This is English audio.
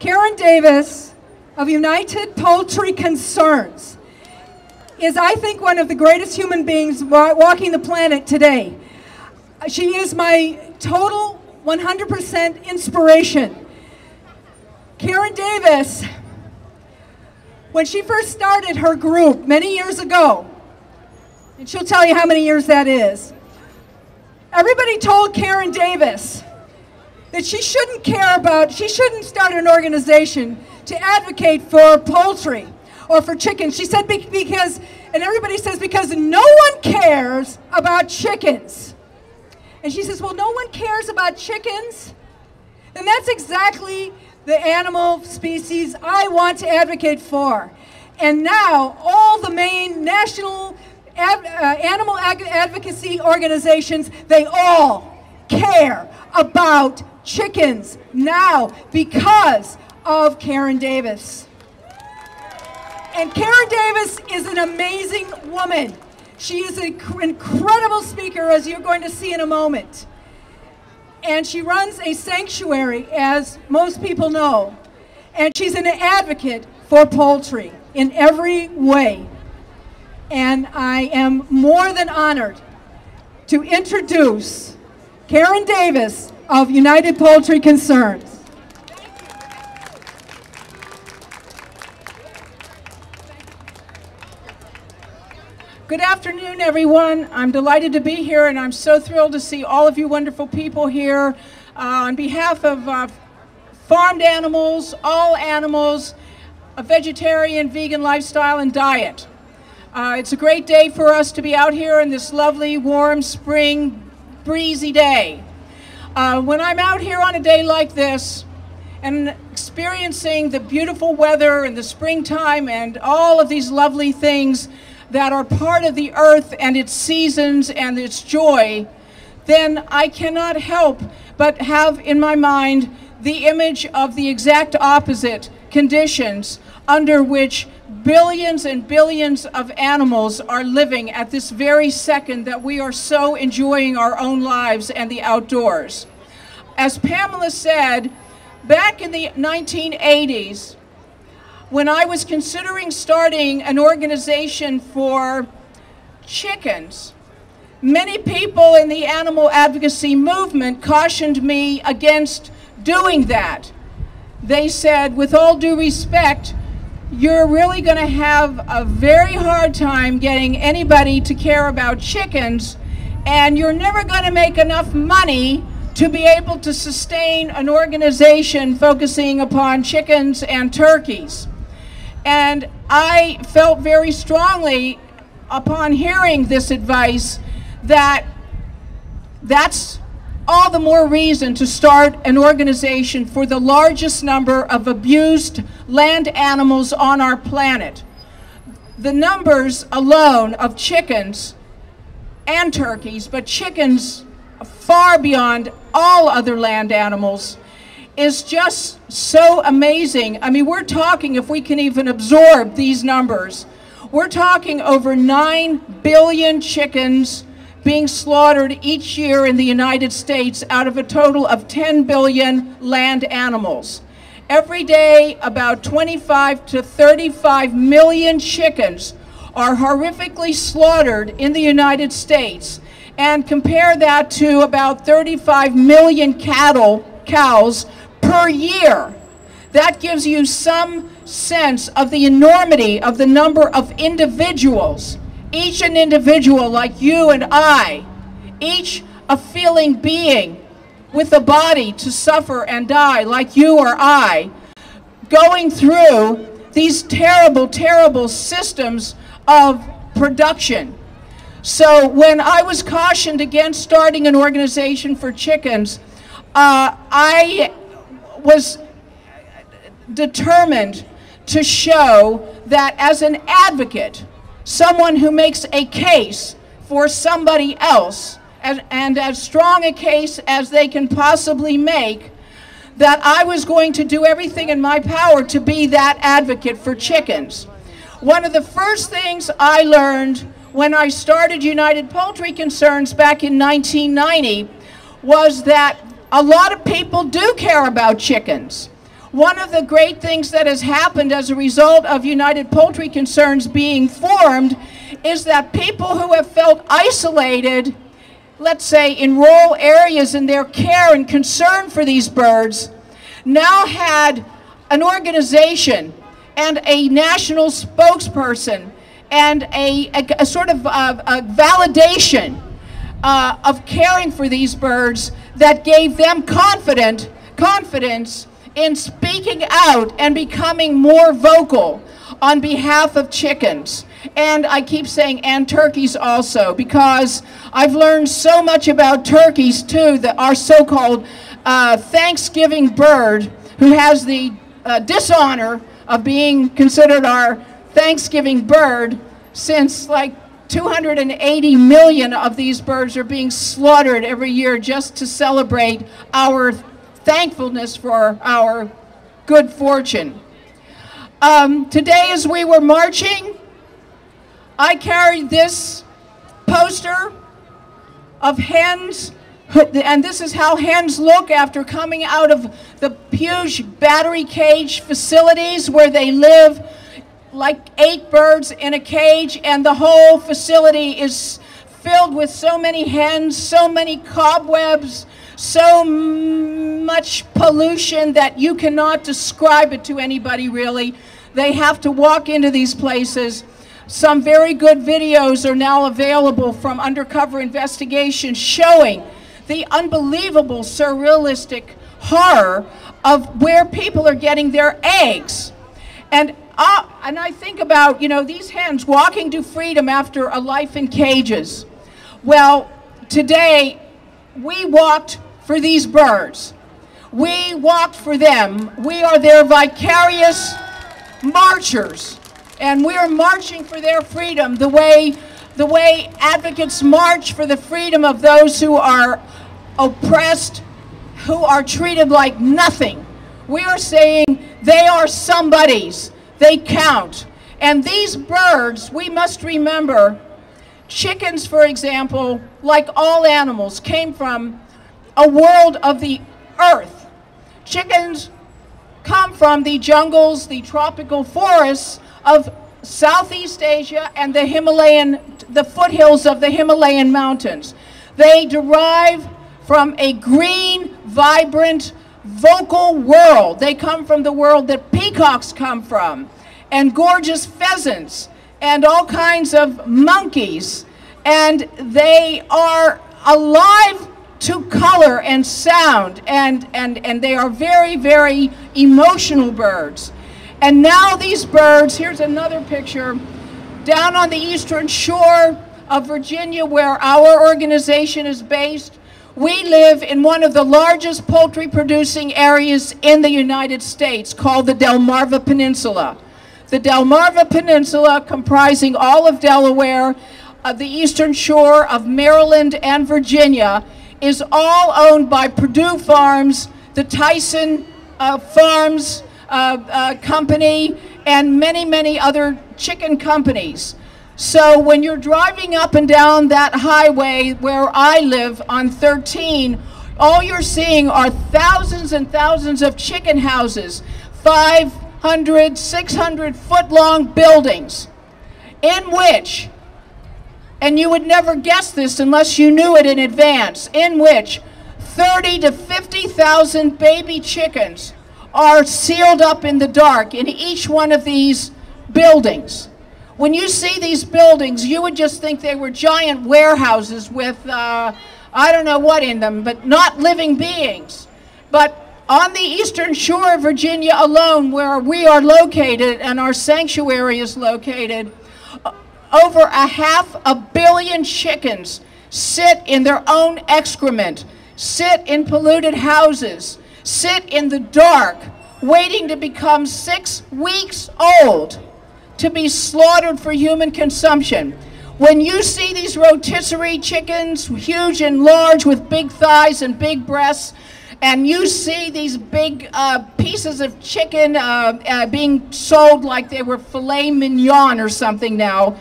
Karen Davis of United Poultry Concerns is, I think, one of the greatest human beings walking the planet today. She is my total 100% inspiration. Karen Davis, when she first started her group many years ago, and she'll tell you how many years that is, everybody told Karen Davis that she shouldn't start an organization to advocate for poultry or for chickens. She said because everybody says because no one cares about chickens. And she says, well, no one cares about chickens? And that's exactly the animal species I want to advocate for. And now all the main national animal advocacy organizations, they all care about chickens now because of Karen Davis. And Karen Davis is an amazing woman. She is an incredible speaker, as you're going to see in a moment. And she runs a sanctuary, as most people know. And she's an advocate for poultry in every way. And I am more than honored to introduce Karen Davis of United Poultry Concerns. Good afternoon, everyone. I'm delighted to be here, and I'm so thrilled to see all of you wonderful people here on behalf of farmed animals, all animals, a vegetarian, vegan lifestyle and diet. It's a great day for us to be out here in this lovely, warm, spring, breezy day. When I'm out here on a day like this and experiencing the beautiful weather and the springtime and all of these lovely things that are part of the earth and its seasons and its joy, then I cannot help but have in my mind the image of the exact opposite conditions under which billions and billions of animals are living at this very second that we are so enjoying our own lives and the outdoors. As Pamela said, back in the 1980s, when I was considering starting an organization for chickens, many people in the animal advocacy movement cautioned me against doing that. They said, with all due respect, you're really going to have a very hard time getting anybody to care about chickens, and you're never going to make enough money to be able to sustain an organization focusing upon chickens and turkeys. And I felt very strongly upon hearing this advice that that's all the more reason to start an organization for the largest number of abused land animals on our planet. The numbers alone of chickens and turkeys, but chickens far beyond all other land animals, is just so amazing. I mean, we're talking, if we can even absorb these numbers, we're talking over 9 billion chickens being slaughtered each year in the United States out of a total of 10 billion land animals. Every day, about 25 to 35 million chickens are horrifically slaughtered in the United States. And compare that to about 35 million cows per year. That gives you some sense of the enormity of the number of individuals, each an individual like you and I, each a feeling being with a body to suffer and die like you or I, going through these terrible, terrible systems of production. So when I was cautioned against starting an organization for chickens, I was determined to show that as an advocate, someone who makes a case for somebody else, and as strong a case as they can possibly make, that I was going to do everything in my power to be that advocate for chickens. One of the first things I learned when I started United Poultry Concerns back in 1990 was that a lot of people do care about chickens. One of the great things that has happened as a result of United Poultry Concerns being formed is that people who have felt isolated, let's say in rural areas, in their care and concern for these birds, now had an organization and a national spokesperson and a sort of a validation of caring for these birds that gave them confidence in speaking out and becoming more vocal on behalf of chickens. And I keep saying, and turkeys also, because I've learned so much about turkeys too, that our so-called Thanksgiving bird, who has the dishonor of being considered our Thanksgiving bird, since like 280 million of these birds are being slaughtered every year just to celebrate our thankfulness for our good fortune. Today as we were marching, I carried this poster of hens, and this is how hens look after coming out of the huge battery cage facilities where they live like 8 birds in a cage, and the whole facility is filled with so many hens, so many cobwebs, so much pollution that you cannot describe it to anybody really. They have to walk into these places. Some very good videos are now available from undercover investigations showing the unbelievable surrealistic horror of where people are getting their eggs. And I think about, you know, these hens walking to freedom after a life in cages. Well, today we walked for these birds. We walked for them. We are their vicarious marchers. And we are marching for their freedom the way advocates march for the freedom of those who are oppressed, who are treated like nothing. We are saying they are somebody's. They count. And these birds, we must remember, chickens, for example, like all animals, came from a world of the earth. Chickens come from the jungles, the tropical forests of Southeast Asia and the foothills of the Himalayan mountains. They derive from a green, vibrant, vocal world. They come from the world that peacocks come from, and gorgeous pheasants, and all kinds of monkeys. And they are alive to color and sound, and they are very, very emotional birds. And now these birds, here's another picture, down on the eastern shore of Virginia, where our organization is based. We live in one of the largest poultry producing areas in the United States, called the Delmarva Peninsula. The Delmarva Peninsula, comprising all of Delaware, the eastern shore of Maryland and Virginia, is all owned by Purdue Farms, the Tyson Farms company, and many, many other chicken companies. So when you're driving up and down that highway where I live on 13, all you're seeing are thousands and thousands of chicken houses, 500, 600 foot long buildings, in which, and you would never guess this unless you knew it in advance, in which 30 to 50,000 baby chickens are sealed up in the dark in each one of these buildings. When you see these buildings, you would just think they were giant warehouses with, I don't know what in them, but not living beings. But on the eastern shore of Virginia alone, where we are located and our sanctuary is located, over 500 million chickens sit in their own excrement, sit in polluted houses, sit in the dark, waiting to become 6 weeks old to be slaughtered for human consumption. When you see these rotisserie chickens, huge and large with big thighs and big breasts, and you see these big pieces of chicken being sold like they were filet mignon or something now,